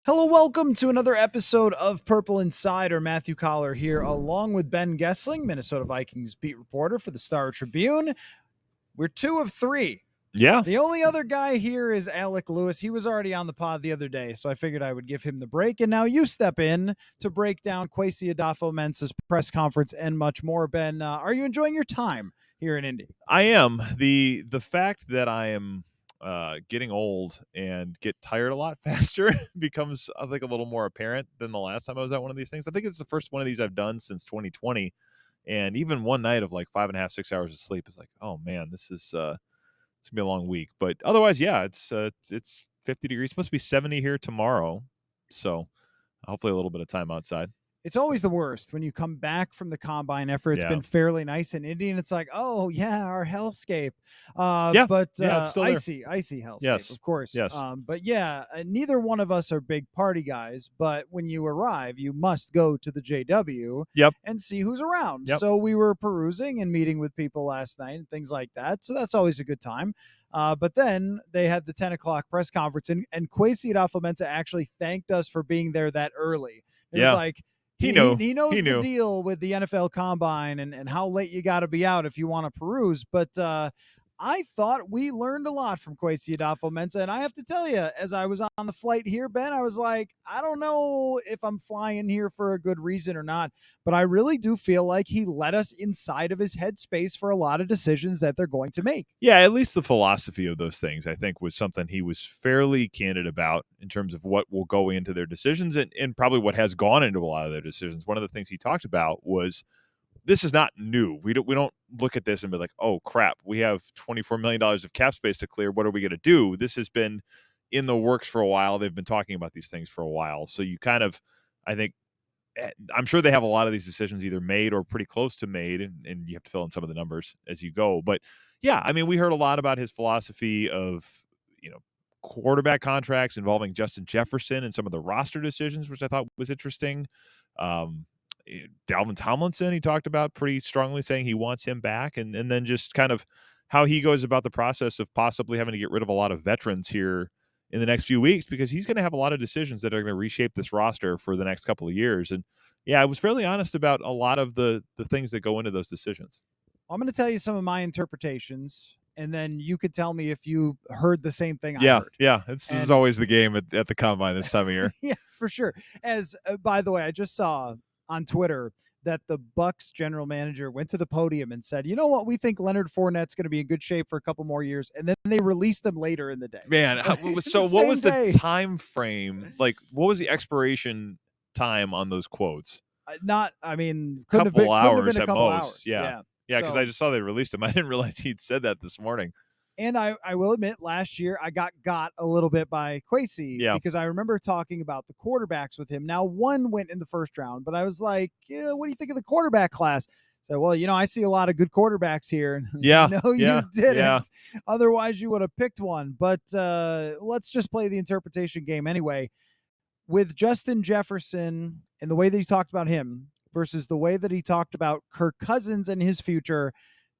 Hello, welcome to another episode of Purple Insider. Matthew Coller here, along with Ben Goessling, Minnesota Vikings beat reporter for the Star Tribune. We're 2 of 3. Yeah. The only other guy here is Alec Lewis. He was already on the pod the other day, so I figured I would give him the break. And now you step in to break down Kwesi Adofo-Mensah's press conference and much more. Ben, are you enjoying your time here in Indy? I am. The fact that I am getting old and get tired a lot faster becomes, I think, a little more apparent than the last time I was at one of these things. I think it's the first one of these I've done since 2020. And even one night of like 5.5, 6 hours of sleep is like, oh man, this is it's gonna be a long week. But otherwise, yeah, it's 50 degrees. It's supposed to be 70 here tomorrow. So hopefully a little bit of time outside. It's always the worst when you come back from the combine effort. It's been fairly nice in Indy, and it's like, oh yeah, our hellscape. It's still icy hellscape, yes. Of course. Yes. Neither one of us are big party guys. But when you arrive, you must go to the JW and see who's around. Yep. So we were perusing and meeting with people last night and things like that. So that's always a good time. But then they had the 10 o'clock press conference, and Kwesi Adofo-Mensah actually thanked us for being there that early. It was like, He knows the deal with the NFL Combine and how late you got to be out if you want to peruse. But I thought we learned a lot from Kwesi Adofo-Mensah. And I have to tell you, as I was on the flight here, Ben, I was like, I don't know if I'm flying here for a good reason or not. But I really do feel like he let us inside of his headspace for a lot of decisions that they're going to make. Yeah, at least the philosophy of those things, I think, was something he was fairly candid about in terms of what will go into their decisions and probably what has gone into a lot of their decisions. One of the things he talked about was, this is not new. We don't look at this and be like, oh, crap, we have $24 million of cap space to clear. What are we going to do? This has been in the works for a while. They've been talking about these things for a while. So you kind of, I think, I'm sure they have a lot of these decisions either made or pretty close to made, and you have to fill in some of the numbers as you go. But yeah, I mean, we heard a lot about his philosophy of, quarterback contracts involving Justin Jefferson and some of the roster decisions, which I thought was interesting. Dalvin Tomlinson, he talked about pretty strongly, saying he wants him back, and then just kind of how he goes about the process of possibly having to get rid of a lot of veterans here in the next few weeks, because he's going to have a lot of decisions that are going to reshape this roster for the next couple of years. And yeah, I was fairly honest about a lot of the things that go into those decisions. I'm going to tell you some of my interpretations, and then you could tell me if you heard the same thing I heard. Yeah. This is always the game at the Combine this time of year. Yeah, for sure. As by the way, I just saw on Twitter that the Bucs general manager went to the podium and said, you know what, we think Leonard Fournette's going to be in good shape for a couple more years. And then they released him later in the day. Man, so what was the time frame? Like, what was the expiration time on those quotes? Couldn't have been a couple hours at most. Hours. Yeah, because I just saw they released him. I didn't realize he'd said that this morning. And I will admit, last year I got a little bit by Kwesi because I remember talking about the quarterbacks with him. Now, one went in the first round, but I was like, what do you think of the quarterback class? So, well, I see a lot of good quarterbacks here. Yeah. No, you didn't. Yeah. Otherwise, you would have picked one. But let's just play the interpretation game anyway. With Justin Jefferson and the way that he talked about him versus the way that he talked about Kirk Cousins and his future,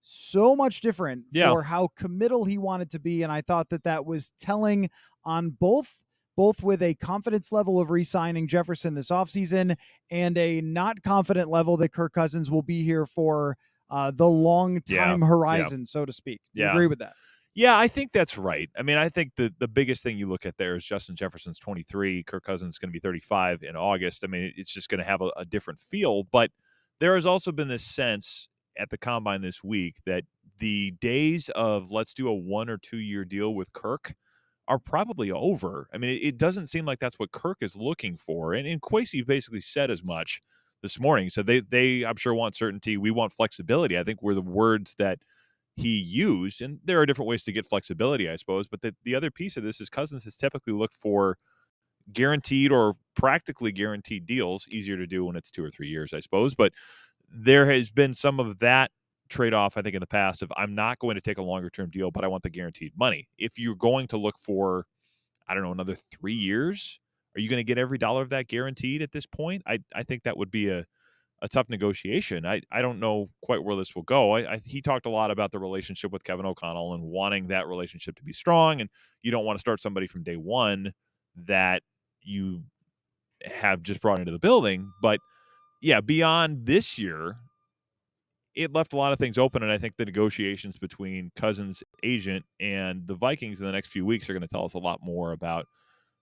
so much different for how committal he wanted to be. And I thought that was telling on both with a confidence level of re-signing Jefferson this offseason and a not confident level that Kirk Cousins will be here for the long time horizon, so to speak. Do you agree with that? Yeah, I think that's right. I mean, I think the biggest thing you look at there is Justin Jefferson's 23, Kirk Cousins is going to be 35 in August. I mean, it's just going to have a different feel. But there has also been this sense at the Combine this week that the days of let's do a 1 or 2 year deal with Kirk are probably over. I mean, it doesn't seem like that's what Kirk is looking for. And Kwesi basically said as much this morning. So they I'm sure want certainty. We want flexibility. I think were the words that he used. And there are different ways to get flexibility, I suppose. But the other piece of this is Cousins has typically looked for guaranteed or practically guaranteed deals. Easier to do when it's 2 or 3 years, I suppose. But there has been some of that trade-off, I think, in the past of I'm not going to take a longer-term deal, but I want the guaranteed money. If you're going to look for, I don't know, another 3 years, are you going to get every dollar of that guaranteed at this point? I think that would be a tough negotiation. I don't know quite where this will go. He talked a lot about the relationship with Kevin O'Connell and wanting that relationship to be strong, and you don't want to start somebody from day one that you have just brought into the building. But yeah, beyond this year, it left a lot of things open, and I think the negotiations between Cousins' agent and the Vikings in the next few weeks are going to tell us a lot more about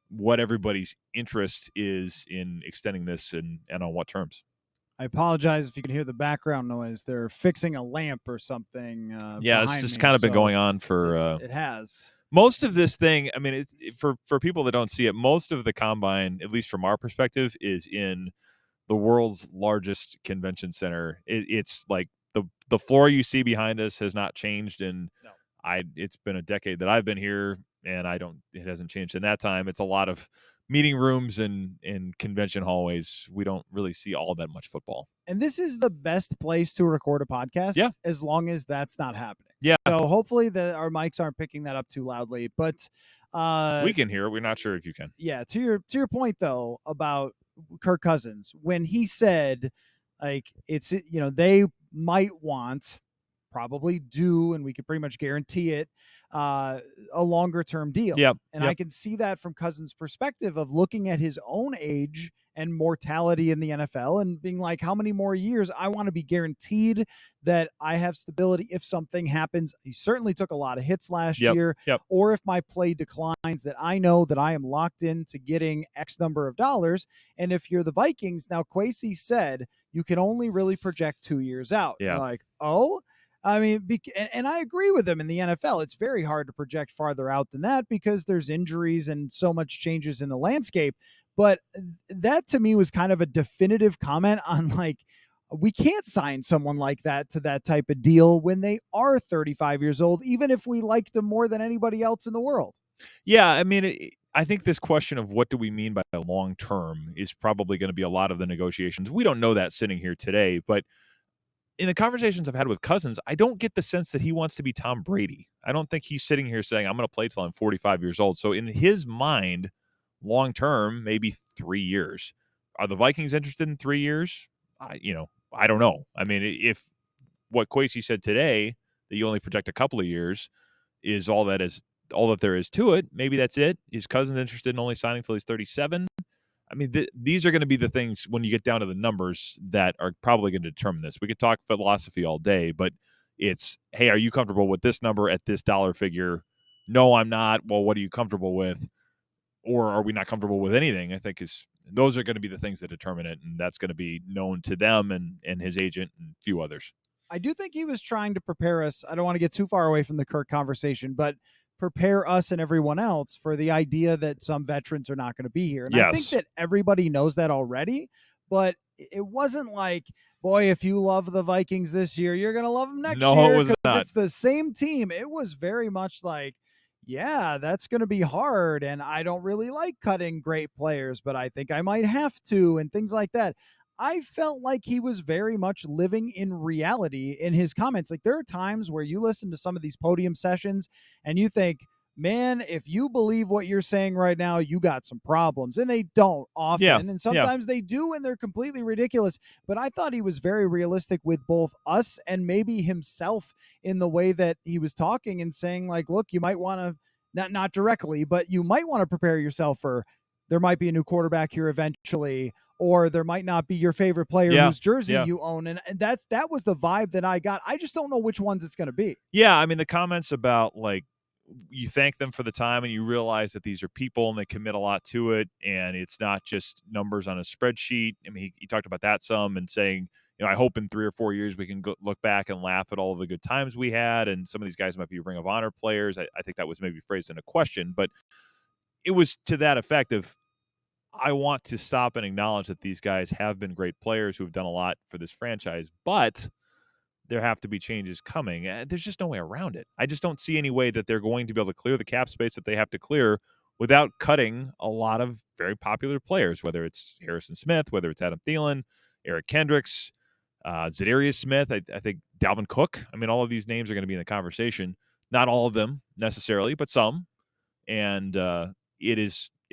what everybody's interest is in extending this and on what terms. I apologize if you can hear the background noise. They're fixing a lamp or something Yeah, it's behind just me. kind of been So going on for it has. most of this thing. I mean, for people that don't see it, most of the combine, at least from our perspective, is in the world's largest convention center. It's like the floor you see behind us has not changed in No. it's been a decade that I've been here, and it hasn't changed in that time. It's a lot of meeting rooms and convention hallways. We don't really see all that much football. And this is the best place to record a podcast, Yeah. as long as that's not happening. Yeah. So hopefully our mics aren't picking that up too loudly. But we can hear it. We're not sure if you can. Yeah, to your point though about Kirk Cousins, when he said like it's they might want, probably do, and we could pretty much guarantee it, a longer term deal. Yep. And I can see that from Cousins' perspective of looking at his own age and mortality in the NFL and being like, how many more years? I want to be guaranteed that I have stability if something happens. He certainly took a lot of hits last year. Yep. Or if my play declines, that I know that I am locked into getting X number of dollars. And if you're the Vikings, now Kwesi said you can only really project 2 years out. Yeah. Like, oh, I mean, and I agree with him in the NFL. It's very hard to project farther out than that because there's injuries and so much changes in the landscape. But that to me was kind of a definitive comment on like, we can't sign someone like that to that type of deal when they are 35 years old, even if we liked them more than anybody else in the world. Yeah, I mean, I think this question of what do we mean by long term is probably going to be a lot of the negotiations. We don't know that sitting here today, but in the conversations I've had with Cousins, I don't get the sense that he wants to be Tom Brady. I don't think he's sitting here saying, I'm going to play till I'm 45 years old. So in his mind, long term, maybe 3 years. Are the Vikings interested in 3 years? I don't know. I mean, if what Kwesi said today, that you only project a couple of years, is all that there is to it, maybe that's it. Is Cousins interested in only signing till he's 37? I mean, these are going to be the things when you get down to the numbers that are probably going to determine this. We could talk philosophy all day, but it's, hey, are you comfortable with this number at this dollar figure? No, I'm not. Well, what are you comfortable with? Or are we not comfortable with anything? I think those are going to be the things that determine it, and that's going to be known to them and his agent and a few others. I do think he was trying to prepare us. I don't want to get too far away from the Kirk conversation, but prepare us and everyone else for the idea that some veterans are not going to be here. And Yes. I think that everybody knows that already, but it wasn't like, boy, if you love the Vikings this year, you're going to love them next year. No, it was not. It's the same team. It was very much like, yeah, that's going to be hard. And I don't really like cutting great players, but I think I might have to, and things like that. I felt like he was very much living in reality in his comments. Like there are times where you listen to some of these podium sessions and you think, man, if you believe what you're saying right now, you got some problems. And they don't often. Yeah, and sometimes they do, and they're completely ridiculous. But I thought he was very realistic with both us and maybe himself in the way that he was talking and saying, like, look, you might want to, not directly, but you might want to prepare yourself for there might be a new quarterback here eventually, or there might not be your favorite player whose jersey you own. And that was the vibe that I got. I just don't know which ones it's going to be. Yeah, I mean, the comments about like, you thank them for the time and you realize that these are people and they commit a lot to it, and it's not just numbers on a spreadsheet. I mean, he talked about that some and saying, I hope in 3 or 4 years we can look back and laugh at all of the good times we had, and some of these guys might be Ring of Honor players. I think that was maybe phrased in a question, but it was to that effect of, I want to stop and acknowledge that these guys have been great players who have done a lot for this franchise, but there have to be changes coming. There's just no way around it. I just don't see any way that they're going to be able to clear the cap space that they have to clear without cutting a lot of very popular players, whether it's Harrison Smith, whether it's Adam Thielen, Eric Kendricks, Zadarius Smith, I think Dalvin Cook. I mean, all of these names are going to be in the conversation. Not all of them necessarily, but some. And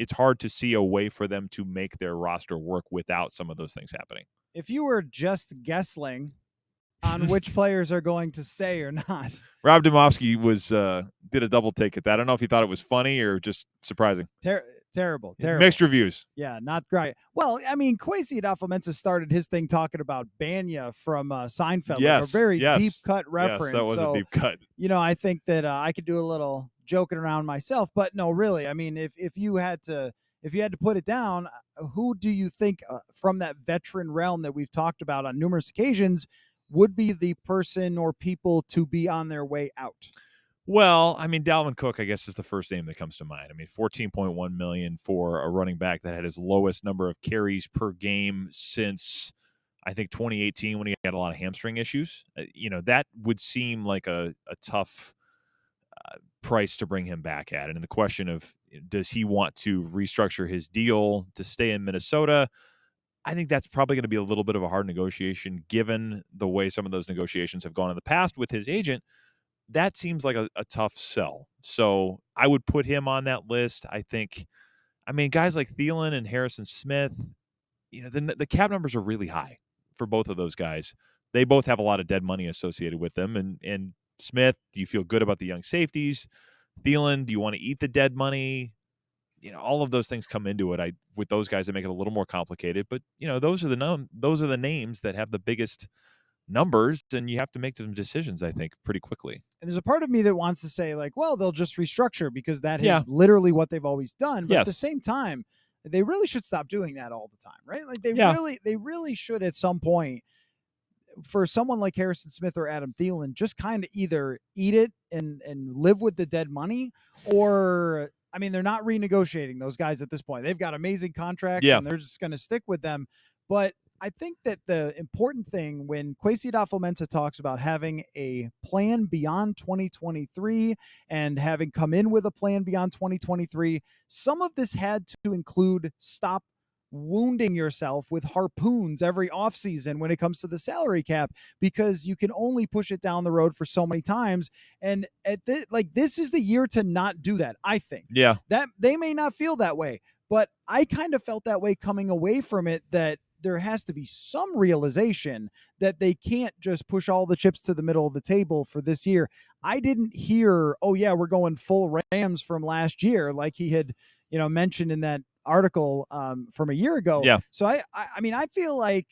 it's hard to see a way for them to make their roster work without some of those things happening. If you were just guessing on which players are going to stay or not, Rob Demovsky did a double take at that. I don't know if he thought it was funny or just surprising. Terrible. Mixed reviews. Yeah, not great. Well, I mean, Kwesi Adofo-Mensah started his thing talking about Banya from Seinfeld, like a very deep cut reference. Yes, that was a deep cut. I think that I could do a little joking around myself, but no, really. I mean, if you had to put it down, who do you think from that veteran realm that we've talked about on numerous occasions would be the person or people to be on their way out? Well, I mean, Dalvin Cook, I guess, is the first name that comes to mind. I mean, $14.1 million for a running back that had his lowest number of carries per game since, I think, 2018, when he had a lot of hamstring issues. That would seem like a tough price to bring him back at. And the question of, does he want to restructure his deal to stay in Minnesota? I think that's probably going to be a little bit of a hard negotiation, given the way some of those negotiations have gone in the past with his agent. That seems like a tough sell. So I would put him on that list. I mean, guys like Thielen and Harrison Smith, the cap numbers are really high for both of those guys. They both have a lot of dead money associated with them. And Smith, do you feel good about the young safeties? Thielen, do you want to eat the dead money? All of those things come into it. With those guys that make it a little more complicated. But those are the names that have the biggest numbers, and you have to make some decisions, I think, pretty quickly. And there's a part of me that wants to say, like, well, they'll just restructure because that is literally what they've always done. But at the same time, they really should stop doing that all the time, right? Like they really should at some point, for someone like Harrison Smith or Adam Thielen, just kind of either eat it and live with the dead money, or I mean, they're not renegotiating those guys at this point. They've got amazing contracts and they're just going to stick with them. But I think that the important thing when Kwesi Adofo-Mensah talks about having a plan beyond 2023 and having come in with a plan beyond 2023, some of this had to include stop wounding yourself with harpoons every offseason when it comes to the salary cap, because you can only push it down the road for so many times. And this is the year to not do that, I think. Yeah. That they may not feel that way, but I kind of felt that way coming away from it, that there has to be some realization that they can't just push all the chips to the middle of the table for this year. I didn't hear, oh yeah, we're going full Rams from last year, like he had, mentioned in that article from a year ago. Yeah. So I mean, I feel like,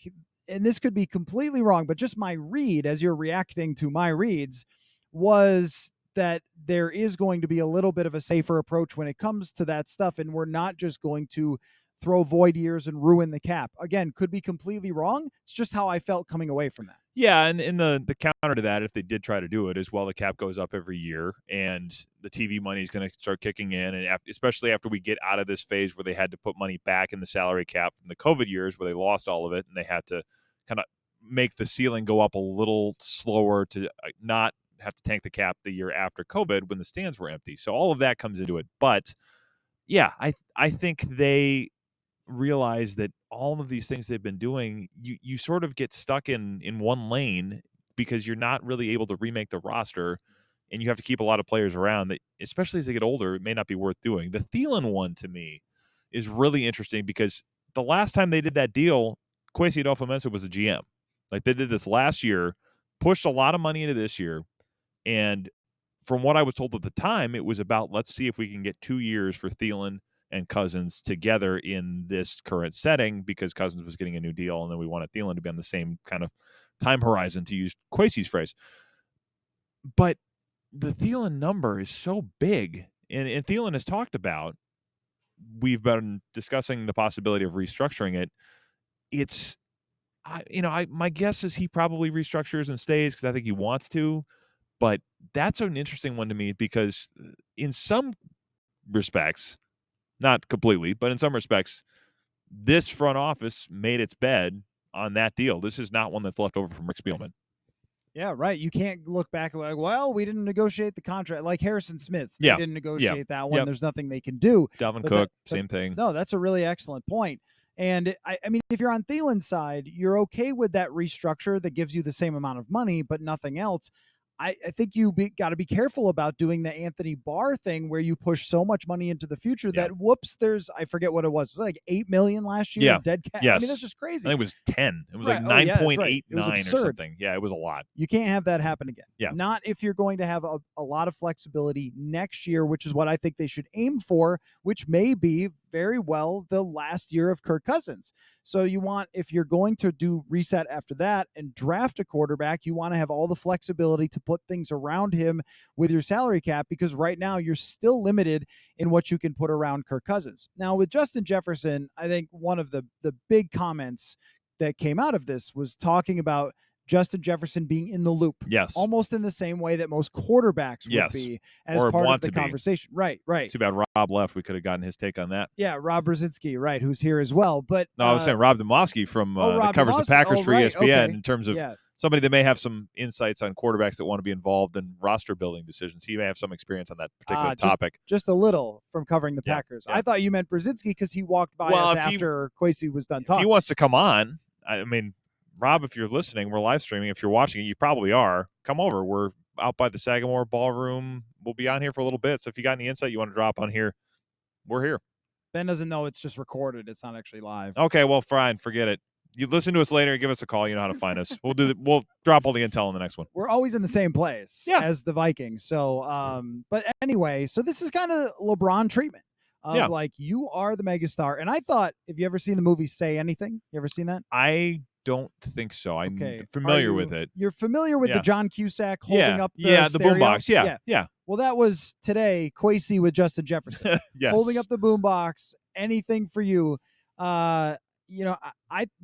and this could be completely wrong, but just my read as you're reacting to my reads was that there is going to be a little bit of a safer approach when it comes to that stuff. And we're not just going to throw void years and ruin the cap. Again, could be completely wrong. It's just how I felt coming away from that. Yeah, and the counter to that, if they did try to do it, is, well, the cap goes up every year, and the TV money is going to start kicking in, and especially after we get out of this phase where they had to put money back in the salary cap from the COVID years where they lost all of it, and they had to kind of make the ceiling go up a little slower to not have to tank the cap the year after COVID when the stands were empty. So all of that comes into it. But, yeah, I think they realize that all of these things they've been doing, you sort of get stuck in one lane because you're not really able to remake the roster, and you have to keep a lot of players around that, especially as they get older, it may not be worth doing. The Thielen one, to me, is really interesting because the last time they did that deal, Kwesi Adofo-Mensah was a GM. Like, they did this last year, pushed a lot of money into this year, and from what I was told at the time, it was about, let's see if we can get 2 years for Thielen and Cousins together in this current setting, because Cousins was getting a new deal, and then we wanted Thielen to be on the same kind of time horizon, to use Kwesi's phrase. But the Thielen number is so big, and Thielen has talked about, we've been discussing the possibility of restructuring it. It's, my guess is he probably restructures and stays because I think he wants to, but that's an interesting one to me because in some respects, not completely, but in some respects, this front office made its bed on that deal. This is not one that's left over from Rick Spielman. Yeah, right. You can't look back and like, well, we didn't negotiate the contract. Like Harrison Smith's, they didn't negotiate that one. There's nothing they can do. Dalvin Cook, same thing. No, that's a really excellent point. And I mean, if you're on Thielen's side, you're okay with that restructure that gives you the same amount of money, but nothing else. I think you got to be careful about doing the Anthony Barr thing where you push so much money into the future that I forget what it was. It's like $8 million last year. Yeah. Dead cat. Yes. I mean, that's just crazy. I think it was 10. It was right. like 9.89 right. or something. Yeah, it was a lot. You can't have that happen again. Yeah. Not if you're going to have a lot of flexibility next year, which is what I think they should aim for, which may be very well the last year of Kirk Cousins. So you want, if you're going to do reset after that and draft a quarterback, you want to have all the flexibility to put things around him with your salary cap, because right now you're still limited in what you can put around Kirk Cousins. Now with Justin Jefferson, I think one of the big comments that came out of this was talking about Justin Jefferson being in the loop. Yes. Almost in the same way that most quarterbacks would be as or part want of the to be. conversation. Right. Too bad Rob left. We could have gotten his take on that. Yeah, Rob Brzezinski, right, who's here as well. But no, I was saying Rob Demovsky from that covers the Packers for ESPN in terms of somebody that may have some insights on quarterbacks that want to be involved in roster building decisions. He may have some experience on that particular topic. Just a little from covering the Packers. I thought you meant Brzezinski because he walked by us after Kwesi was done talking. If he wants to come on, I mean, Rob, if you're listening, we're live streaming. If you're watching it, you probably are. Come over. We're out by the Sagamore Ballroom. We'll be on here for a little bit. So if you got any insight you want to drop on here, we're here. Ben doesn't know it's just recorded. It's not actually live. Okay, well, fine. Forget it. You listen to us later and give us a call. You know how to find us. We'll drop all the intel in the next one. We're always in the same place as the Vikings. So, but anyway, so this is kind of LeBron treatment of like, you are the megastar. And I thought, have you ever seen the movie Say Anything? You ever seen that? I don't think so. I'm familiar with it. You're familiar with the John Cusack holding up the the boombox. Yeah. Well, that was today Kwesi with Justin Jefferson. Yes. Holding up the boombox, anything for you. You know,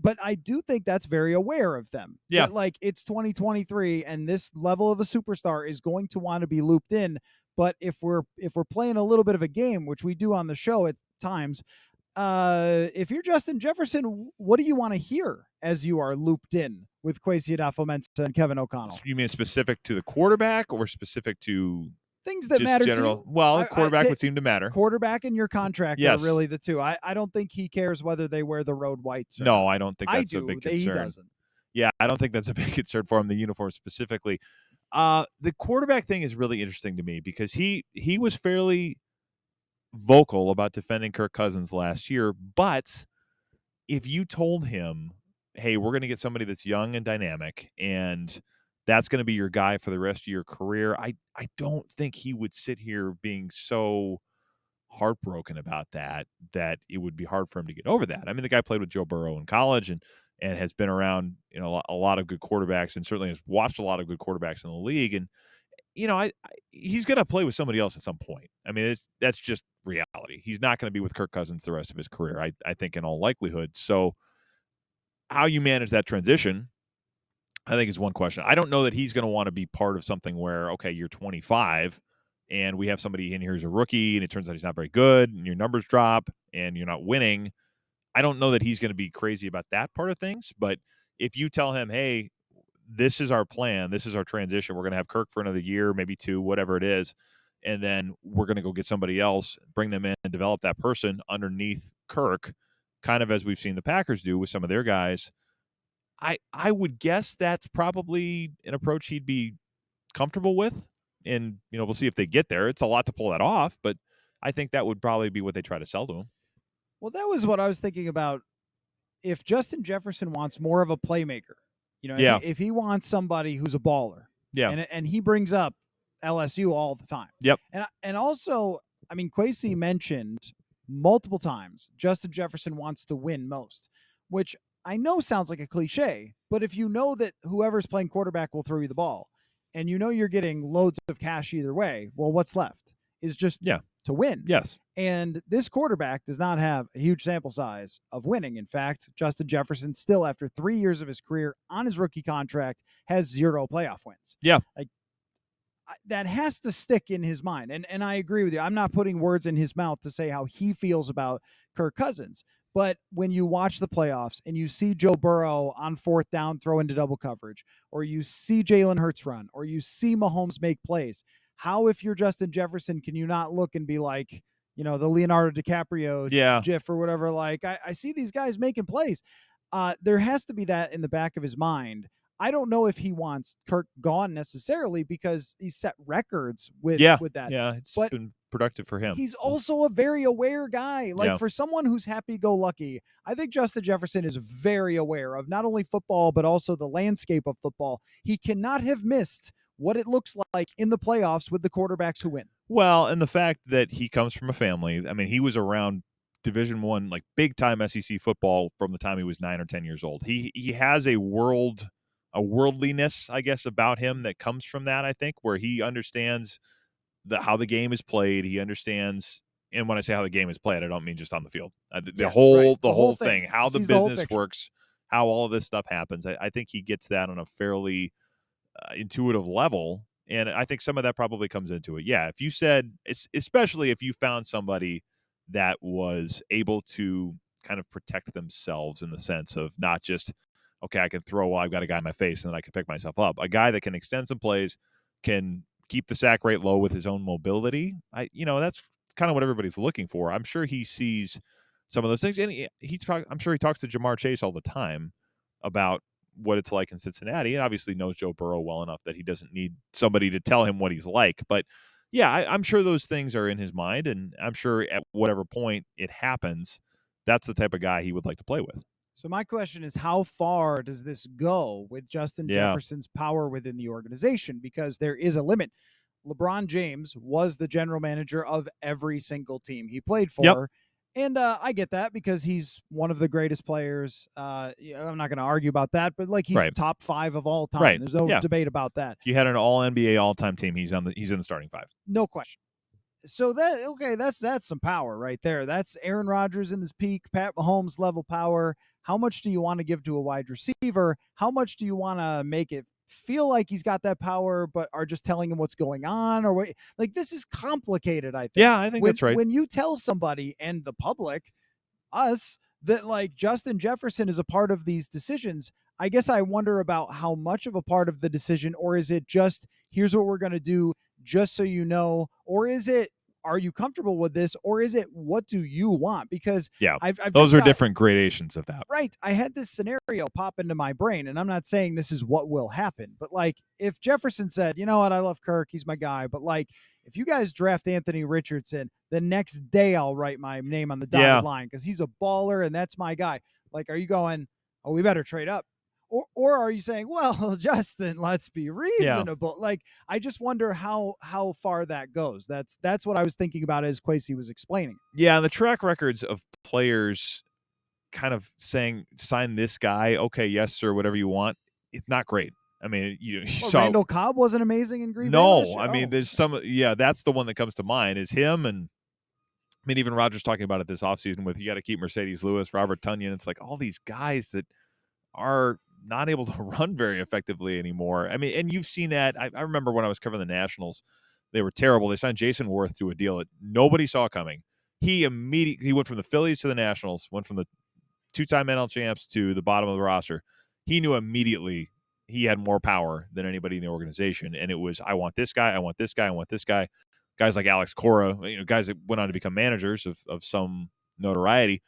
but I do think that's very aware of them. Yeah. That, like, it's 2023 and this level of a superstar is going to want to be looped in. But if we're playing a little bit of a game, which we do on the show at times, if you're Justin Jefferson, what do you want to hear as you are looped in with Kwesi Adofo-Mensah and Kevin O'Connell? You mean specific to the quarterback or specific to things that matter general? To you? Well, quarterback would seem to matter. Quarterback and your contract are really the two. I don't think he cares whether they wear the road whites. Or no, I don't think that's a big concern. He doesn't. Yeah, I don't think that's a big concern for him, the uniform specifically. The quarterback thing is really interesting to me because he was fairly vocal about defending Kirk Cousins last year, but if you told him, hey, we're going to get somebody that's young and dynamic and that's going to be your guy for the rest of your career, I don't think he would sit here being so heartbroken about that it would be hard for him to get over that. I mean, the guy played with Joe Burrow in college and has been around, you know, a lot of good quarterbacks and certainly has watched a lot of good quarterbacks in the league. And, you know, he's going to play with somebody else at some point. I mean, that's just reality. He's not going to be with Kirk Cousins the rest of his career, I think, in all likelihood. So how you manage that transition, I think, is one question. I don't know that he's going to want to be part of something where, okay, you're 25 and we have somebody in here who's a rookie and it turns out he's not very good and your numbers drop and you're not winning. I don't know that he's going to be crazy about that part of things. But if you tell him, hey, this is our plan, this is our transition, we're going to have Kirk for another year, maybe two, whatever it is, and then we're going to go get somebody else, bring them in and develop that person underneath Kirk, kind of as we've seen the Packers do with some of their guys, I would guess that's probably an approach he'd be comfortable with. And, you know, we'll see if they get there. It's a lot to pull that off, but I think that would probably be what they try to sell to him. Well, that was what I was thinking about. If Justin Jefferson wants more of a playmaker, you know, if he wants somebody who's a baller, and he brings up LSU all the time. Yep. And also, I mean, Kwesi mentioned multiple times Justin Jefferson wants to win most, which I know sounds like a cliche, but if you know that whoever's playing quarterback will throw you the ball and you know you're getting loads of cash either way, well, what's left is just to win. Yes. And this quarterback does not have a huge sample size of winning. In fact, Justin Jefferson still, after 3 years of his career on his rookie contract, has 0 playoff wins. Yeah. Like, that has to stick in his mind. And I agree with you. I'm not putting words in his mouth to say how he feels about Kirk Cousins. But when you watch the playoffs and you see Joe Burrow on 4th down throw into double coverage, or you see Jalen Hurts run, or you see Mahomes make plays, how, if you're Justin Jefferson, can you not look and be like, you know, the Leonardo DiCaprio gif or whatever, like, I see these guys making plays. There has to be that in the back of his mind. I don't know if he wants Kirk gone necessarily because he set records with that. Yeah, it's been productive for him. He's also a very aware guy. Like, for someone who's happy-go-lucky, I think Justin Jefferson is very aware of not only football, but also the landscape of football. He cannot have missed what it looks like in the playoffs with the quarterbacks who win. Well, and the fact that he comes from a family, I mean, he was around Division I, like big time SEC football from the time he was 9 or 10 years old. He has a worldliness, I guess, about him that comes from that, I think, where he understands how the game is played. He understands, and when I say how the game is played, I don't mean just on the field. The Yeah, right. the The whole whole thing. thing, how He the sees the whole business picture. works, how all of this stuff happens. I think he gets that on a fairly intuitive level, and I think some of that probably comes into it. Yeah, if you said, especially if you found somebody that was able to kind of protect themselves in the sense of not just, okay, I can throw while I've got a guy in my face and then I can pick myself up. A guy that can extend some plays, can keep the sack rate low with his own mobility. That's kind of what everybody's looking for. I'm sure he sees some of those things, and I'm sure he talks to Jamar Chase all the time about what it's like in Cincinnati. He obviously knows Joe Burrow well enough that he doesn't need somebody to tell him what he's like. But yeah, I'm sure those things are in his mind, and I'm sure at whatever point it happens, that's the type of guy he would like to play with. So my question is, how far does this go with Justin Yeah. Jefferson's power within the organization? Because there is a limit. LeBron James was the general manager of every single team he played Yep. for. And I get that because he's one of the greatest players. I'm not going to argue about that, but like he's Right. top 5 of all time. Right. There's no Yeah. debate about that. If you had an all NBA all time team, he's in the starting 5. No question. So that's some power right there. That's Aaron Rodgers in his peak, Pat Mahomes level power. How much do you want to give to a wide receiver? How much do you want to make it feel like he's got that power, but are just telling him what's going on? Or what? Like, this is complicated, I think. Yeah, I think that's right. When you tell somebody and the public, us, that like Justin Jefferson is a part of these decisions, I guess I wonder about how much of a part of the decision, or is it just, here's what we're going to do, just so you know, or is it, are you comfortable with this, or is it, what do you want? Because yeah, I've those are different gradations of that. Right. I had this scenario pop into my brain, and I'm not saying this is what will happen, but like if Jefferson said, you know what, I love Kirk, he's my guy, but like if you guys draft Anthony Richardson, the next day I'll write my name on the dotted line because he's a baller and that's my guy. Like, are you going, oh, we better trade up? Or are you saying, well, Justin, let's be reasonable? Yeah. Like, I just wonder how far that goes. That's what I was thinking about as Kwesi was explaining. Yeah, and the track records of players kind of saying, sign this guy, okay, yes, sir, whatever you want, it's not great. I mean, you saw Randall Cobb wasn't amazing in Green Bay. No, I mean, there's some, that's the one that comes to mind is him. And I mean, even Rodgers talking about it this offseason with, you got to keep Mercedes Lewis, Robert Tonyan. It's like all these guys that are not able to run very effectively anymore. I mean, and you've seen that. I remember when I was covering the Nationals, they were terrible. They signed Jason Worth to a deal that nobody saw coming. He went from the Phillies to the Nationals, went from the 2-time NL champs to the bottom of the roster. He knew immediately he had more power than anybody in the organization. And it was, I want this guy, I want this guy, I want this guy. Guys like Alex Cora, guys that went on to become managers of some notoriety.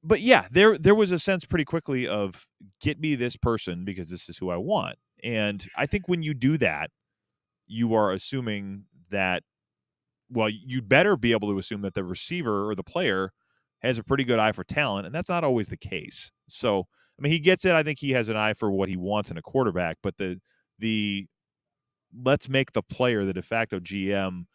But yeah, there was a sense pretty quickly of, get me this person because this is who I want. And I think when you do that, you are assuming that, well, you'd better be able to assume that the receiver or the player has a pretty good eye for talent, and that's not always the case. So, I mean, he gets it. I think he has an eye for what he wants in a quarterback, but the let's make the player the de facto GM,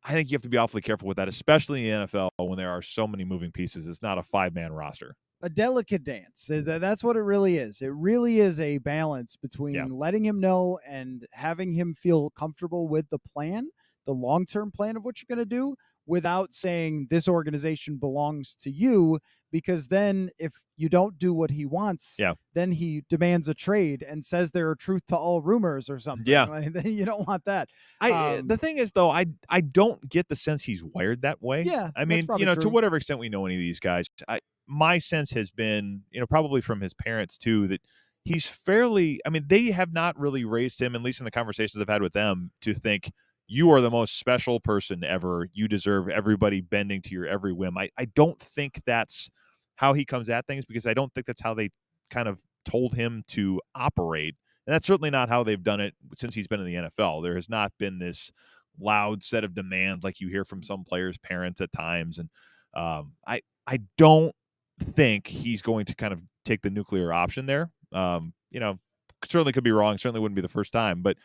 I think you have to be awfully careful with that, especially in the NFL when there are so many moving pieces. It's not a 5-man roster. A delicate dance. That's what it really is. It really is a balance between letting him know and having him feel comfortable with the plan, the long-term plan of what you're going to do, without saying this organization belongs to you, because then if you don't do what he wants, then he demands a trade and says there are truth to all rumors or something. Yeah. Like, you don't want that. The thing is, though, I don't get the sense he's wired that way. Yeah. I mean, to whatever extent we know any of these guys, my sense has been, probably from his parents too, that he's fairly, I mean, they have not really raised him, at least in the conversations I've had with them, to think you are the most special person ever. You deserve everybody bending to your every whim. I don't think that's how he comes at things, because I don't think that's how they kind of told him to operate. And that's certainly not how they've done it since he's been in the NFL. There has not been this loud set of demands like you hear from some players' parents at times. And I don't think he's going to kind of take the nuclear option there. Certainly could be wrong. Certainly wouldn't be the first time, but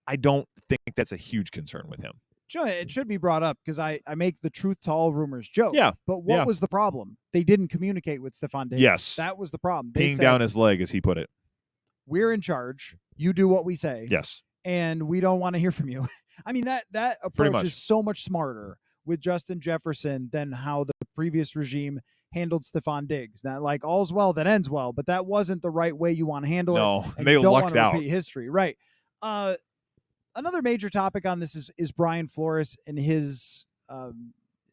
I don't think that's a huge concern with him. Sure, it should be brought up because I make the truth to all rumors joke. Yeah. But what Yeah. was the problem? They didn't communicate with Stephon Diggs. Yes. That was the problem. They Peeing said, down his leg, as he put it. we're in charge. You do what we say. Yes. And we don't want to hear from you. I mean, that approach is so much smarter with Justin Jefferson than how the previous regime handled Stephon Diggs. Now, like, all's well that ends well, but that wasn't the right way you want to handle it. And they you don't lucked want to out. repeat history. Right. Another major topic on this is Brian Flores and his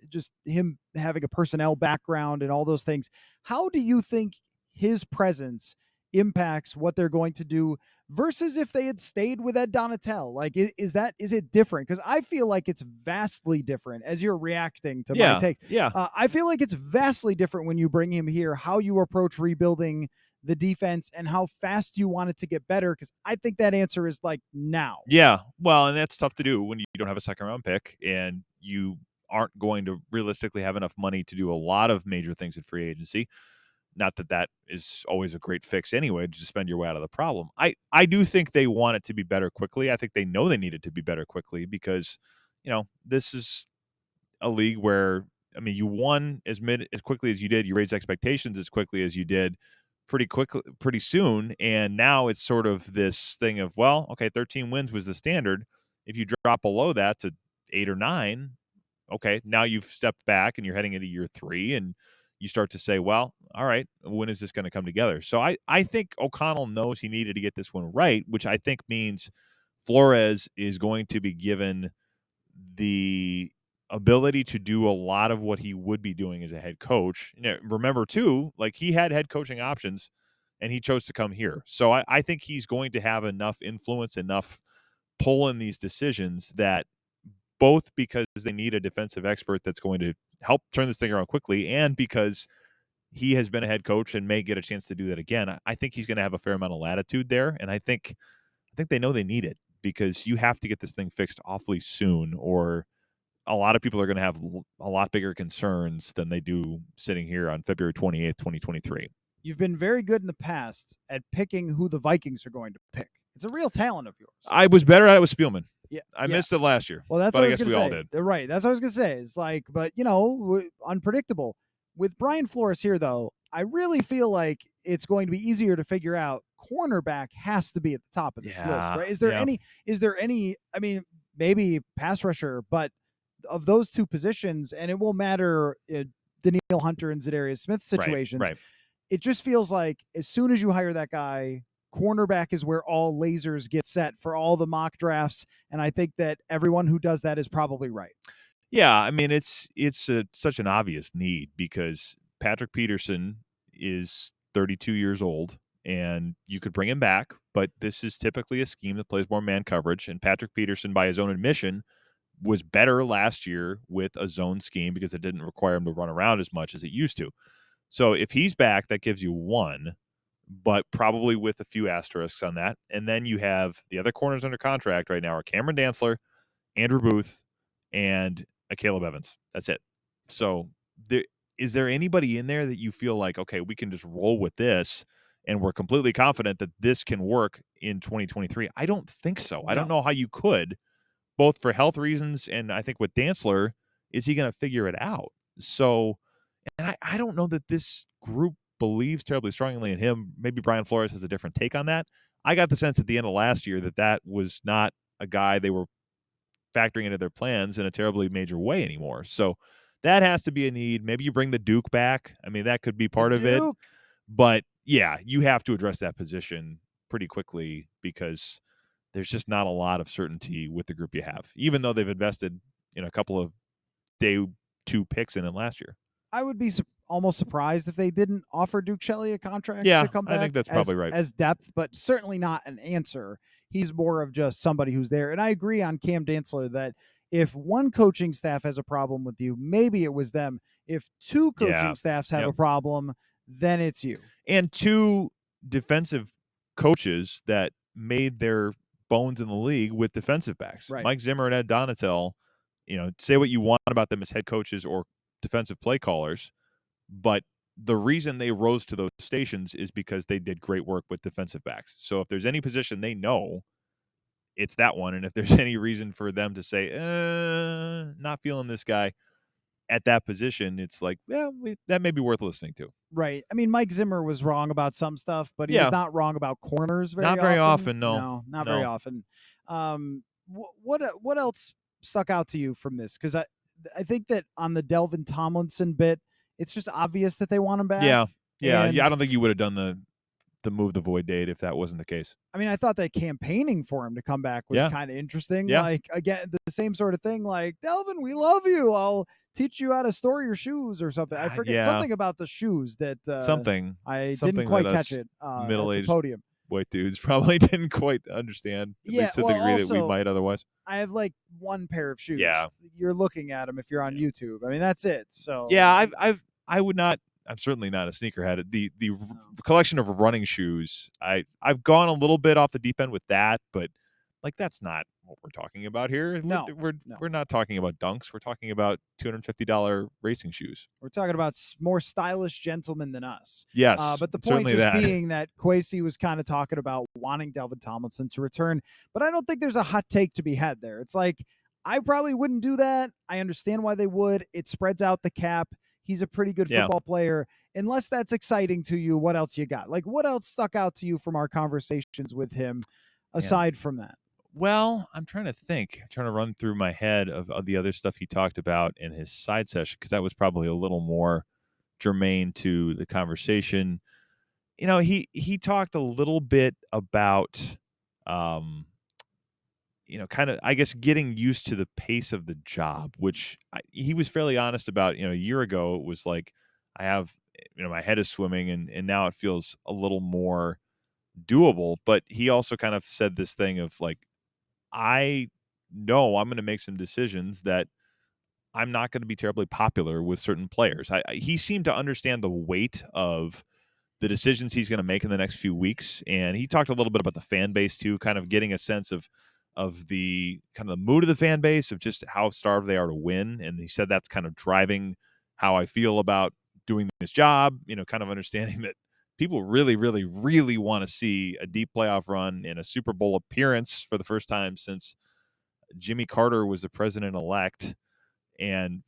just him having a personnel background and all those things. How do you think his presence impacts what they're going to do versus if they had stayed with Ed Donatel? Like, is it different? Because I feel like it's vastly different as you're reacting to my take. Yeah. I feel like it's vastly different when you bring him here, how you approach rebuilding the defense and how fast you want it to get better. Because I think that answer is like now. Yeah. Well, and that's tough to do when you don't have a second round pick and you aren't going to realistically have enough money to do a lot of major things in free agency. Not that that is always a great fix anyway, to just spend your way out of the problem. I do think they want it to be better quickly. I think they know they need it to be better quickly because, this is a league where, I mean, you won as quickly as you did. You raised expectations as quickly as you did pretty soon. And now it's sort of this thing of, well, okay, 13 wins was the standard. If you drop below that to 8 or 9, okay, now you've stepped back and you're heading into year 3 and you start to say, well, all right, when is this going to come together? So I think O'Connell knows he needed to get this one right, which I think means Flores is going to be given the ability to do a lot of what he would be doing as a head coach. Remember, too, like he had head coaching options and he chose to come here. So I think he's going to have enough influence, enough pull in these decisions that both because they need a defensive expert that's going to help turn this thing around quickly and because he has been a head coach and may get a chance to do that again. I think he's going to have a fair amount of latitude there. And I think they know they need it because you have to get this thing fixed awfully soon or a lot of people are going to have a lot bigger concerns than they do sitting here on February 28th, 2023. You've been very good in the past at picking who the Vikings are going to pick. It's a real talent of yours. I was better at it with Spielman. Yeah, I missed it last year. Well, that's what I guess we say. all did. Right. That's what I was going to say. It's like, but, unpredictable. With Brian Flores here, though, I really feel like it's going to be easier to figure out. Cornerback has to be at the top of this list, right? Is there any, I mean, maybe pass rusher, but of those two positions, and it will matter Daniil Hunter and Zadarius Smith situations. Right. It just feels like as soon as you hire that guy, cornerback is where all lasers get set for all the mock drafts. And I think that everyone who does that is probably right. Yeah, I mean, it's such an obvious need because Patrick Peterson is 32 years old and you could bring him back, but this is typically a scheme that plays more man coverage. And Patrick Peterson, by his own admission, was better last year with a zone scheme because it didn't require him to run around as much as it used to. So if he's back, that gives you one, but probably with a few asterisks on that. And then you have the other corners under contract right now are Cameron Dantzler, Andrew Booth, and Caleb Evans. That's it. So is there anybody in there that you feel like, okay, we can just roll with this and we're completely confident that this can work in 2023? I don't think so. I don't know how you could, both for health reasons and I think with Dantzler, is he going to figure it out? So, and I don't know that this group believes terribly strongly in him. Maybe Brian Flores has a different take on that. I got the sense at the end of last year that was not a guy they were factoring into their plans in a terribly major way anymore. So that has to be a need. Maybe you bring the Duke back. I mean, that could be part of it. But yeah, you have to address that position pretty quickly because there's just not a lot of certainty with the group you have, even though they've invested in a couple of day 2 picks in it last year. I would be almost surprised if they didn't offer Duke Shelley a contract to come back. I think that's probably right. As depth, but certainly not an answer. He's more of just somebody who's there. And I agree on Cam Dantzler that if one coaching staff has a problem with you, maybe it was them. If 2 coaching staffs have a problem, then it's you. And 2 defensive coaches that made their bones in the league with defensive backs. Right. Mike Zimmer and Ed Donatel, say what you want about them as head coaches or defensive play callers, but the reason they rose to those stations is because they did great work with defensive backs. So if there's any position they know it's that one. And if there's any reason for them to say, not feeling this guy at that position, it's like, yeah, that may be worth listening to. Right. I mean, Mike Zimmer was wrong about some stuff, but he was Yeah, not wrong about corners very not very often. often. No, No, not very no. often. What else stuck out to you from this? Because I think that on the Delvin Tomlinson bit, it's just obvious that they want him back. Yeah, yeah. I And don't think you would have done the move the void date if that wasn't the case. I mean, I thought that campaigning for him to come back was Yeah, kind of interesting. yeah, Like, again, the same sort of thing. Like, Delvin, we love you. I'll teach you how to store your shoes or something. I forget yeah. something about the shoes that I didn't Something that quite catch us it at the middle-aged podium. white dudes probably didn't quite understand, at Yeah, least to the well, degree that we also, might otherwise. I have like one pair of shoes. Yeah, You're looking at them if you're on yeah. YouTube. I mean, that's it. Yeah, So, I would not. I'm certainly not a sneakerhead. The no, collection of running shoes, I've gone a little bit off the deep end with that, but like that's not what we're talking about here. We're no, we're, no. we're not talking about dunks. We're talking about $250 racing shoes. We're talking about more stylish gentlemen than us. Yes, But the point certainly just that. being that Kwesi was kind of talking about wanting Delvin Tomlinson to return, but I don't think there's a hot take to be had there. It's like, I probably wouldn't do that. I understand why they would. It spreads out the cap. He's a pretty good Yeah, football player. Unless that's exciting to you, what else you got? Like, what else stuck out to you from our conversations with him man. aside from that? Well, I'm trying to think. I'm trying to run through my head of the other stuff he talked about in his side session because that was probably a little more germane to the conversation. He talked a little bit about um kind of, I guess, getting used to the pace of the job, which he was fairly honest about. A year ago it was like, I have, my head is swimming, and now it feels a little more doable. But he also kind of said this thing of like, I know I'm going to make some decisions that I'm not going to be terribly popular with certain players. He seemed to understand the weight of the decisions he's going to make in the next few weeks, and he talked a little bit about the fan base too, kind of getting a sense of the kind of the mood of the fan base, of just how starved they are to win. And he said that's kind of driving how I feel about doing this job. Kind of understanding that people really, really, really want to see a deep playoff run and a Super Bowl appearance for the first time since Jimmy Carter was the president elect, and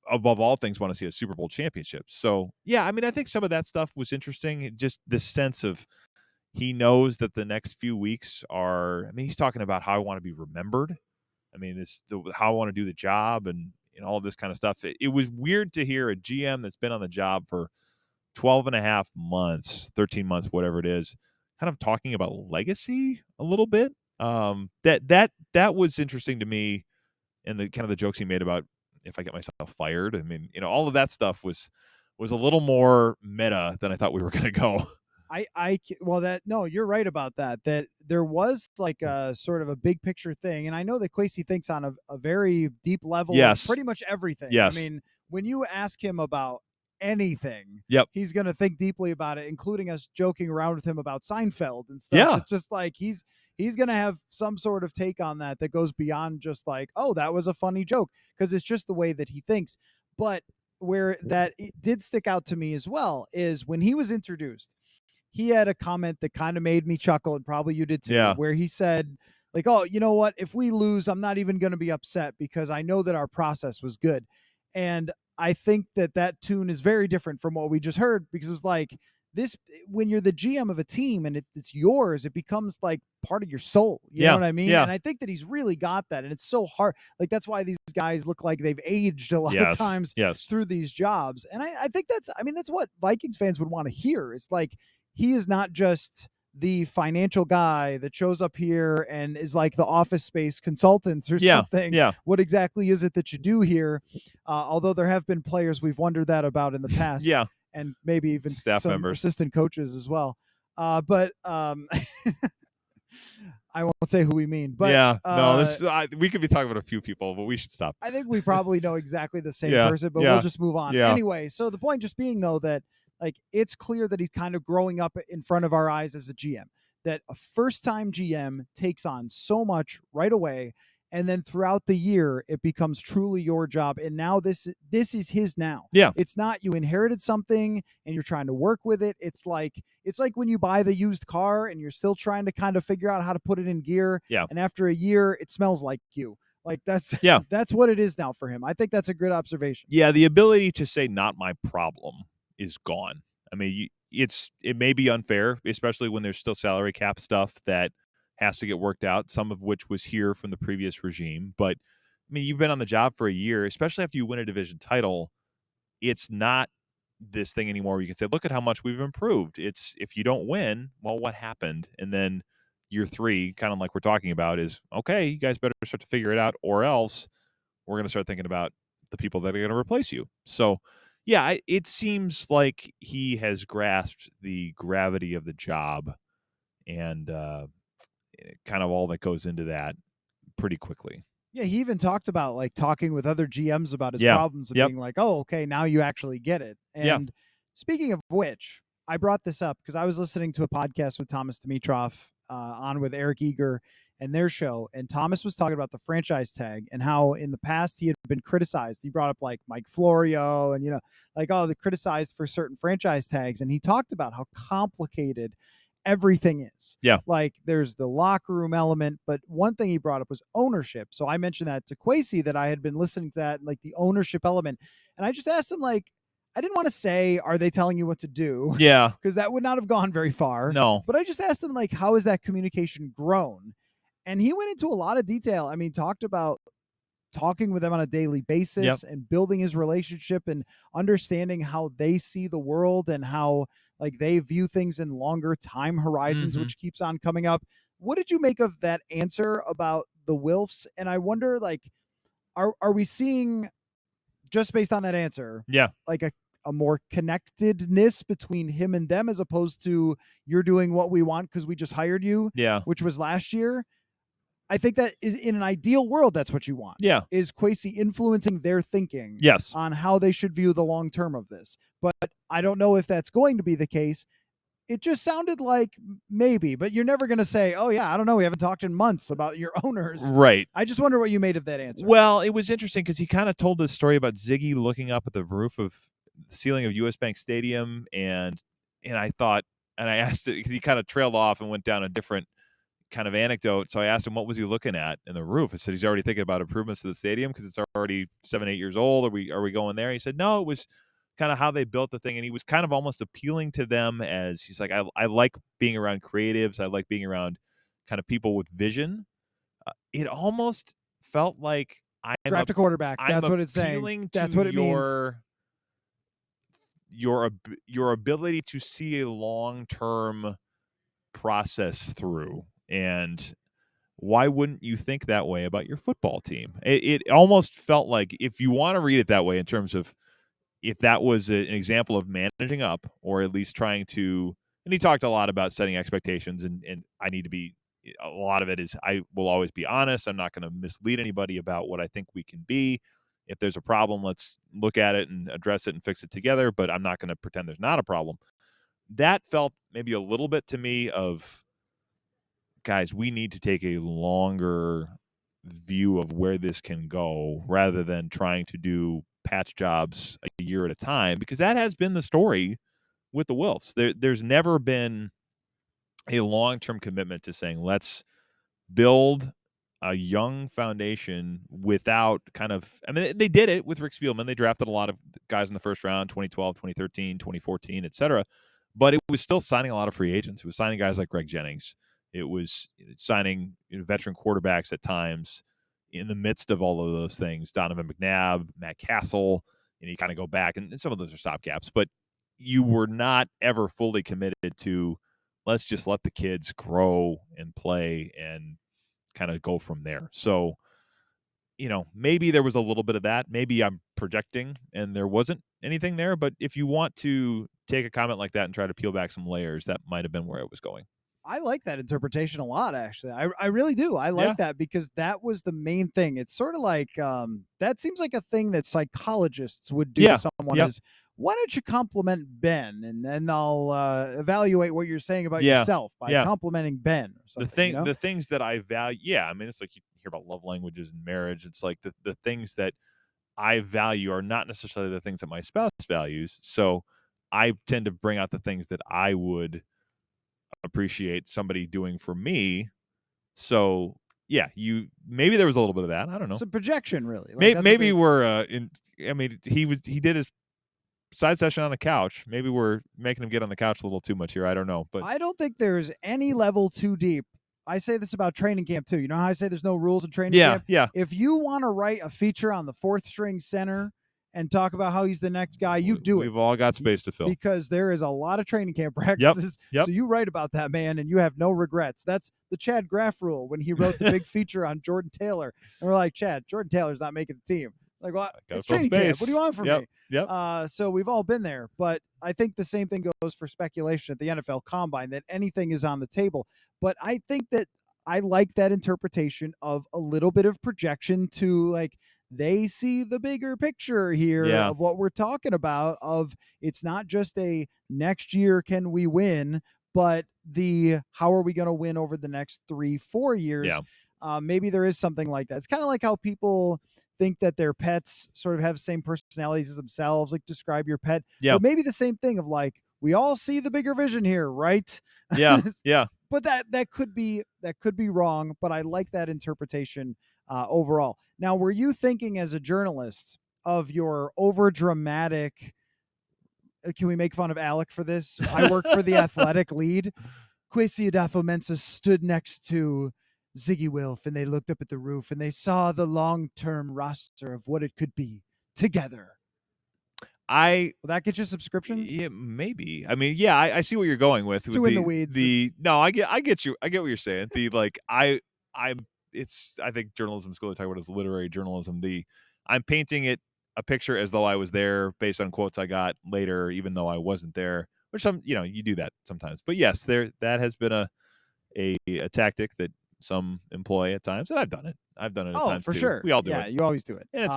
above all things, want to see a Super Bowl championship. So, yeah, I mean, I think some of that stuff was interesting. Just this sense of, he knows that the next few weeks are. I mean, he's talking about how I want to be remembered. I mean, how I want to do the job, and all of this kind of stuff. It was weird to hear a GM that's been on the job for 12 and a half months, 13 months, whatever it is, kind of talking about legacy a little bit. That was interesting to me, and the kind of the jokes he made about, if I get myself fired. I mean, all of that stuff was a little more meta than I thought we were going to go. Well, that, no, you're right about that. That there was like a sort of a big picture thing, and I know that Kwesi thinks on a very deep level of Yes. pretty much everything. I Yes. mean, when you ask him about anything, Yep. he's going to think deeply about it, including us joking around with him about Seinfeld and stuff. Yeah. It's just like he's going to have some sort of take on that goes beyond just like, oh, that was a funny joke, because it's just the way that he thinks. But where that it did stick out to me as well is when he was introduced, he had a comment that kind of made me chuckle, and probably you did too, Yeah. where he said, like, oh, you know what? If we lose, I'm not even going to be upset because I know that our process was good. And I think that tune is very different from what we just heard, because it was like this, when you're the GM of a team and it's yours, it becomes like part of your soul. You know Yeah. what I mean? Yeah. And I think that he's really got that. And it's so hard. Like, that's why these guys look like they've aged a lot of Yes. times Yes. through these jobs. And I think that's what Vikings fans would want to hear. It's like, he is not just the financial guy that shows up here and is like the Office Space consultants or something. Yeah. What exactly is it that you do here? Although there have been players we've wondered that about in the past. Yeah. And maybe even Staff some members. assistant coaches as well. But I won't say who we mean. But yeah. No, we could be talking about a few people, but we should stop. I think we probably know exactly the same Yeah, person, but yeah, we'll just move on. yeah. Anyway, so the point just being, though, that like it's clear that he's kind of growing up in front of our eyes as a GM, that a first-time GM takes on so much right away. and then throughout the year it becomes truly your job, and now this is his now. Yeah. It's not you inherited something and you're trying to work with it. It's like when you buy the used car and you're still trying to kind of figure out how to put it in gear, Yeah. and after a year it smells like you. Like that's Yeah. that's what it is now for him. I think that's a good observation. Yeah, the ability to say "not my problem" is gone. I mean, it may be unfair, especially when there's still salary cap stuff that has to get worked out, some of which was here from the previous regime. But I mean, you've been on the job for a year, especially after you win a division title. It's not this thing anymore where you can say, "Look at how much we've improved." It's if you don't win, well, what happened? And then year 3, kind of like we're talking about, is okay. You guys better start to figure it out, or else we're going to start thinking about the people that are going to replace you. So, yeah, it seems like he has grasped the gravity of the job and kind of all that goes into that pretty quickly. Yeah, he even talked about like talking with other GMs about his Yeah. problems and Yep. being like, "Oh, okay, now you actually get it." Yeah. And speaking of which, I brought this up because I was listening to a podcast with Thomas Dimitrov on with Eric Eager and their show, and Thomas was talking about the franchise tag and how in the past he had been criticized. He brought up like Mike Florio and like they criticized for certain franchise tags, and he talked about how complicated everything is. Yeah. Like there's the locker room element, but one thing he brought up was ownership. So I mentioned that to Kwesi that I had been listening to that, like the ownership element. And I just asked him, like, I didn't want to say, are they telling you what to do? Yeah. Because that would not have gone very far. No. But I just asked him, like, how has that communication grown? And he went into a lot of detail. I mean, talked about talking with them on a daily basis and building his relationship and understanding how they see the world and how like they view things in longer time horizons, which keeps on coming up. What did you make of that answer about the Wilfs? And I wonder, like, are we seeing, just based on that answer, like a more connectedness between him and them as opposed to you're doing what we want because we just hired you, which was last year? I think that is in an ideal world, that's what you want. Yeah. Is Kwesi influencing their thinking on how they should view the long term of this. But I don't know if that's going to be the case. It just sounded like maybe, but you're never going to say, oh, yeah, I don't know. We haven't talked in months about your owners. Right. I just wonder what you made of that answer. Well, it was interesting because he kind of told this story about Ziggy looking up at the roof of the ceiling of US Bank Stadium. And I thought, and I asked it, he kind of trailed off and went down a different kind of anecdote. So I asked him, what was he looking at in the roof? I said, he's already thinking about improvements to the stadium because it's already 7-8 years old. Are we going there? He said, no, it was kind of how they built the thing. And he was kind of almost appealing to them as he's like, I like being around creatives. I like being around kind of people with vision. It almost felt like draft a quarterback. That's what it's saying. That's what it means. Your ability to see a long-term process through. And why wouldn't you think that way about your football team? It almost felt like, if you want to read it that way in terms of if that was an example of managing up, or at least trying to, and he talked a lot about setting expectations, and I need to be, a lot of it is I will always be honest. I'm not going to mislead anybody about what I think we can be. If there's a problem, let's look at it and address it and fix it together, but I'm not going to pretend there's not a problem. That felt maybe a little bit to me of, guys, we need to take a longer view of where this can go rather than trying to do patch jobs a year at a time, because that has been the story with the Wilfs. There's never been a long-term commitment to saying, let's build a young foundation without kind of, I mean, they did it with Rick Spielman. They drafted a lot of guys in the first round, 2012, 2013, 2014, et cetera. But it was still signing a lot of free agents. It was signing guys like Greg Jennings. It was signing veteran quarterbacks at times in the midst of all of those things. Donovan McNabb, Matt Castle, and you kind of go back, and some of those are stopgaps. But you were not ever fully committed to, let's just let the kids grow and play and kind of go from there. So, maybe there was a little bit of that. Maybe I'm projecting and there wasn't anything there. But if you want to take a comment like that and try to peel back some layers, that might have been where it was going. I like that interpretation a lot, actually. I really do. I like that because that was the main thing. It's sort of like that seems like a thing that psychologists would do to someone is, why don't you compliment Ben, and then I'll evaluate what you're saying about yourself by complimenting Ben or something. The things that I value. Yeah, I mean, it's like you hear about love languages and marriage. It's like the things that I value are not necessarily the things that my spouse values. So I tend to bring out the things that I would appreciate somebody doing for me. So yeah, maybe there was a little bit of that. I don't know. Some projection, really. Like maybe we're he did his side session on the couch. Maybe we're making him get on the couch a little too much here. I don't know, but I don't think there's any level too deep. I say this about training camp too. You know how I say there's no rules in training camp? Yeah. If you want to write a feature on the fourth string center and talk about how he's the next guy, you do it. We've all got space to fill. Because there is a lot of training camp practices. Yep. So you write about that, man, and you have no regrets. That's the Chad Graff rule when he wrote the big feature on Jordan Taylor. And we're like, Chad, Jordan Taylor's not making the team. Like, well, it's training camp. What do you want from me? Yep. So we've all been there. But I think the same thing goes for speculation at the NFL Combine, that anything is on the table. But I think that I like that interpretation of a little bit of projection to, like, they see the bigger picture here of what we're talking about, of it's not just a next year can we win, but the how are we going to win over the next 3-4 years. Maybe there is something like that. It's kind of like how people think that their pets sort of have the same personalities as themselves, like describe your pet. But maybe the same thing of like, we all see the bigger vision here, right? Yeah. But that could be wrong, but I like that interpretation overall. Now, were you thinking as a journalist of your over dramatic, can we make fun of Alec for this? I work for the athletic lead. Kwesi Adofo-Mensah stood next to Ziggy Wilf, and they looked up at the roof, and they saw the long-term roster of what it could be together. Will that get you subscriptions? Yeah, maybe. I mean, yeah, I see what you're going with. It's too in the weeds. No, I get you. I get what you're saying. I think journalism school, they talk about as literary journalism. I'm painting a picture as though I was there based on quotes I got later, even though I wasn't there. Which you do that sometimes. But yes, that has been a tactic that some employ at times, and I've done it. At times for too. sure. We all do it. Yeah, you always do it. And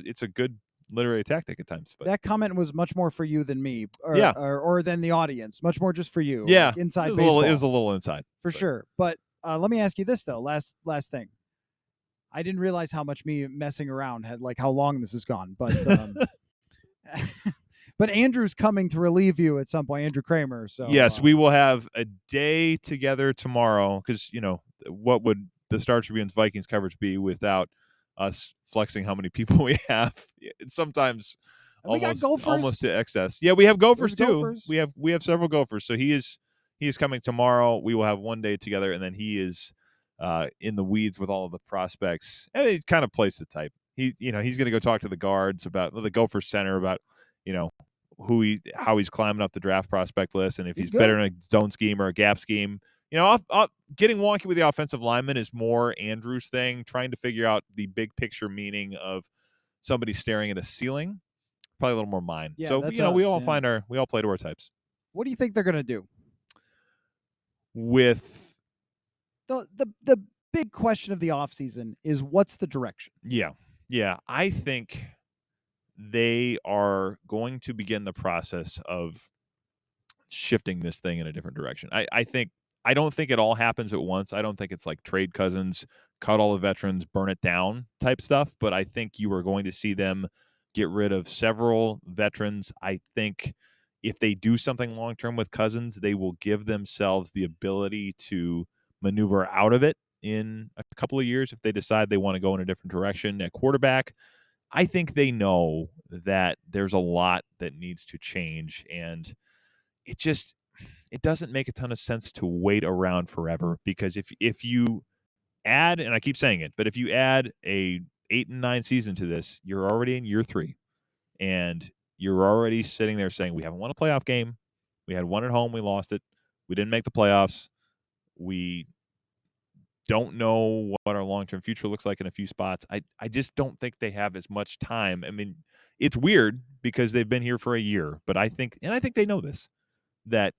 it's a good literary tactic at times. But that comment was much more for you than me, or than the audience. Much more just for you. Yeah, like inside baseball. It was a little inside for sure. But let me ask you this though. Last thing. I didn't realize how much me messing around had, like, how long this has gone. But but Andrew's coming to relieve you at some point. Andrew Kramer. So yes, we will have a day together tomorrow. Because what would the Star Tribune's Vikings coverage be without us flexing how many people we have? Sometimes almost to excess. Yeah, we have Gophers too. Gophers. We have several Gophers. So he is coming tomorrow. We will have one day together, and then he is in the weeds with all of the prospects. And he kind of plays the type. He's going to go talk to the guards about the Gopher center about how he's climbing up the draft prospect list, and if he's better in a zone scheme or a gap scheme. Getting wonky with the offensive lineman is more Andrew's thing, trying to figure out the big picture meaning of somebody staring at a ceiling. Probably a little more mine. Yeah, so we all play to our types. What do you think they're going to do with the big question of the offseason is what's the direction? Yeah. I think they are going to begin the process of shifting this thing in a different direction. I don't think it all happens at once. I don't think it's like trade Cousins, cut all the veterans, burn it down type stuff. But I think you are going to see them get rid of several veterans. I think if they do something long-term with Cousins, they will give themselves the ability to maneuver out of it in a couple of years if they decide they want to go in a different direction at quarterback. I think they know that there's a lot that needs to change, and it doesn't make a ton of sense to wait around forever, because if you add, and I keep saying it, but if you add a 8-9 season to this, you're already in year 3, and you're already sitting there saying, we haven't won a playoff game. We had one at home. We lost it. We didn't make the playoffs. We don't know what our long-term future looks like in a few spots. I just don't think they have as much time. I mean, it's weird because they've been here for a year, but I think they know this, that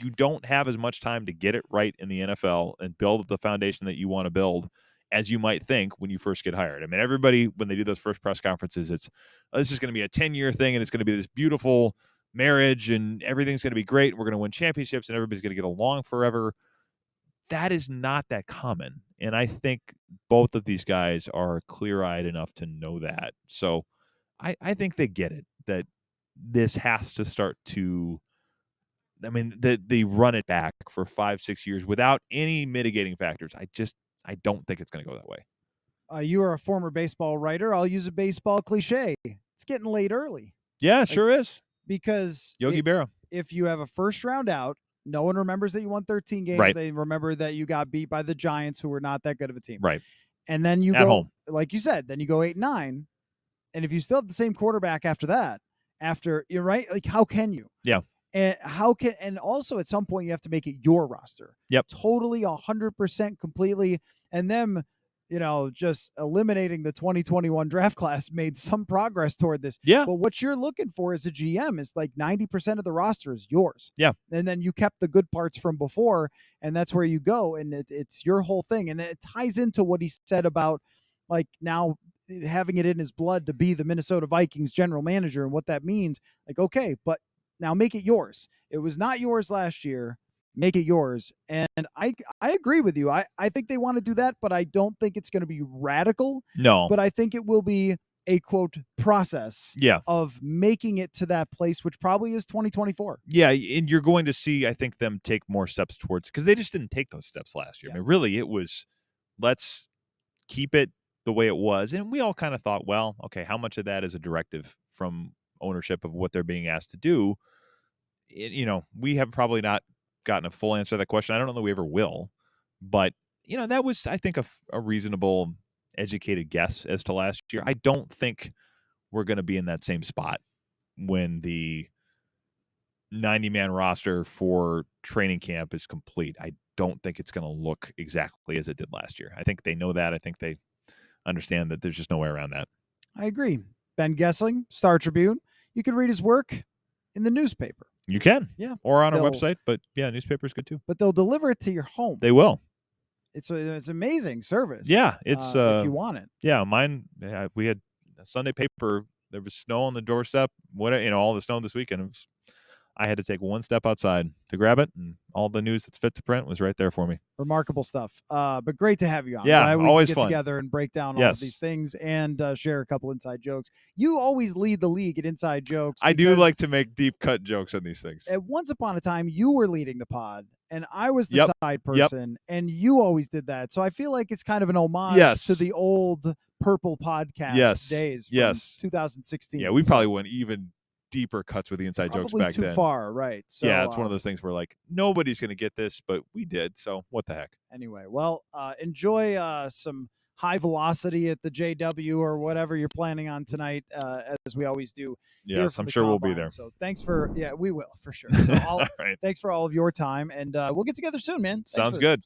you don't have as much time to get it right in the NFL and build the foundation that you want to build as you might think when you first get hired. I mean, everybody, when they do those first press conferences, it's, this is going to be a 10-year thing, and it's going to be this beautiful marriage, and everything's going to be great. We're going to win championships, and everybody's going to get along forever. that is not that common. And I think both of these guys are clear-eyed enough to know that. So I think they get it, that this has to start to, I mean, they run it back for 5-6 years without any mitigating factors. I don't think it's going to go that way. You are a former baseball writer. I'll use a baseball cliche. It's getting late early. Yeah, it sure is. Because Yogi Berra. If you have a first round out, no one remembers that you won 13 games. Right. They remember that you got beat by the Giants, who were not that good of a team. Right. And then you At go home. like you said, then you go 8-9. And if you still have the same quarterback after that, you're right, like how can you? Yeah. And also at some point you have to make it your roster. Yep. Totally 100% completely. And them, just eliminating the 2021 draft class made some progress toward this. Yeah. But what you're looking for as a GM is like 90% of the roster is yours. Yeah. And then you kept the good parts from before, and that's where you go. And it's your whole thing. And it ties into what he said about like now having it in his blood to be the Minnesota Vikings general manager and what that means. Like, okay, but now make it yours. It was not yours last year. Make it yours. And I agree with you. I think they want to do that, but I don't think it's going to be radical. No. But I think it will be a quote process of making it to that place, which probably is 2024. Yeah, and you're going to see, I think, them take more steps towards, because they just didn't take those steps last year. I mean, really, it was, let's keep it the way it was. And we all kind of thought, well, okay, how much of that is a directive from ownership of what they're being asked to do? We have probably not gotten a full answer to that question. I don't know that we ever will. But, that was, I think, a reasonable, educated guess as to last year. I don't think we're going to be in that same spot when the 90-man roster for training camp is complete. I don't think it's going to look exactly as it did last year. I think they know that. I think they understand that there's just no way around that. I agree. Ben Goessling, Star Tribune. You can read his work in the newspaper. You can. Yeah. Or on our website, but yeah, newspaper is good too. But they'll deliver it to your home. They will. It's amazing service. Yeah, it's if you want it. Yeah, mine. We had a Sunday paper. There was snow on the doorstep. All the snow this weekend. I had to take one step outside to grab it, and all the news that's fit to print was right there for me. Remarkable stuff. But great to have you on. Yeah, we always get fun. Together and break down all of these things and share a couple inside jokes. You always lead the league at inside jokes. I do like to make deep cut jokes on these things. At once upon a time, you were leading the pod, and I was the side person, and you always did that. So I feel like it's kind of an homage to the old Purple podcast days from 2016. Yeah, we probably went even deeper cuts with the inside jokes back then. Too far, right? So yeah, it's one of those things where like nobody's going to get this, but we did. So what the heck? Anyway, well, enjoy some high velocity at the JW or whatever you're planning on tonight, as we always do. Yes, I'm sure we'll be there. So thanks we will for sure. So all right. Thanks for all of your time, and we'll get together soon, man. Sounds good.